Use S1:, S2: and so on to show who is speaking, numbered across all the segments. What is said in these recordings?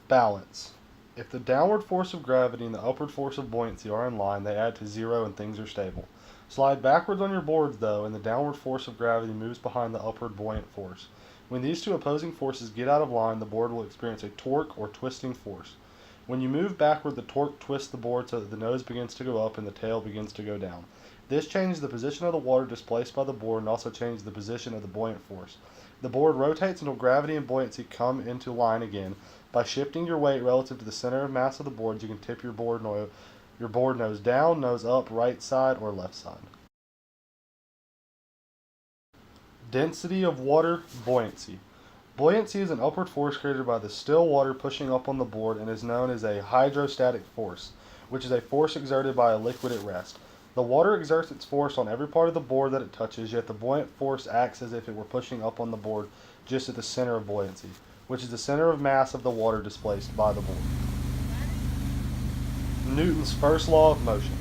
S1: Balance. If the downward force of gravity and the upward force of buoyancy are in line, they add to zero and things are stable. Slide backwards on your boards though, and the downward force of gravity moves behind the upward buoyant force. When these two opposing forces get out of line, the board will experience a torque or twisting force. When you move backward, the torque twists the board so that the nose begins to go up and the tail begins to go down. This changes the position of the water displaced by the board and also changes the position of the buoyant force. The board rotates until gravity and buoyancy come into line again. By shifting your weight relative to the center of mass of the board, you can tip your board nose down, nose up, right side, or left side. Density of water, buoyancy. Buoyancy is an upward force created by the still water pushing up on the board and is known as a hydrostatic force, which is a force exerted by a liquid at rest. The water exerts its force on every part of the board that it touches, yet the buoyant force acts as if it were pushing up on the board just at the center of buoyancy, which is the center of mass of the water displaced by the board. Newton's first law of motion.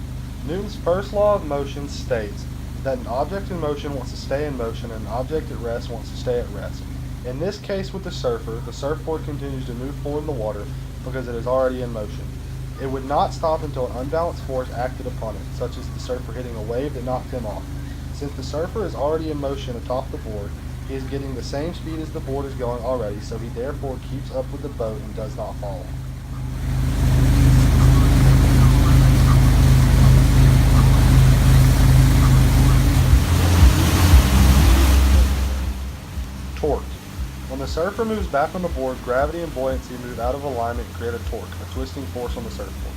S1: Newton's first law of motion states that an object in motion wants to stay in motion and an object at rest wants to stay at rest. In this case with the surfer, the surfboard continues to move forward in the water because it is already in motion. It would not stop until an unbalanced force acted upon it, such as the surfer hitting a wave that knocked him off. Since the surfer is already in motion atop the board, he is getting the same speed as the board is going already, so he therefore keeps up with the boat and does not fall off. Torque. When the surfer moves back on the board, gravity and buoyancy move out of alignment and create a torque, a twisting force on the surfboard.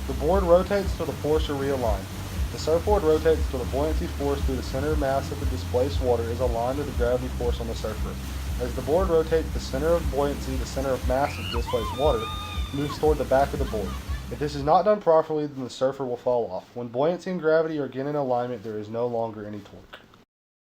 S1: The board rotates till the force are realigned. The surfboard rotates till the buoyancy force through the center of mass of the displaced water is aligned with the gravity force on the surfer. As the board rotates, the center of buoyancy, the center of mass of the displaced water, moves toward the back of the board. If this is not done properly, then the surfer will fall off. When buoyancy and gravity are again in alignment, there is no longer any torque.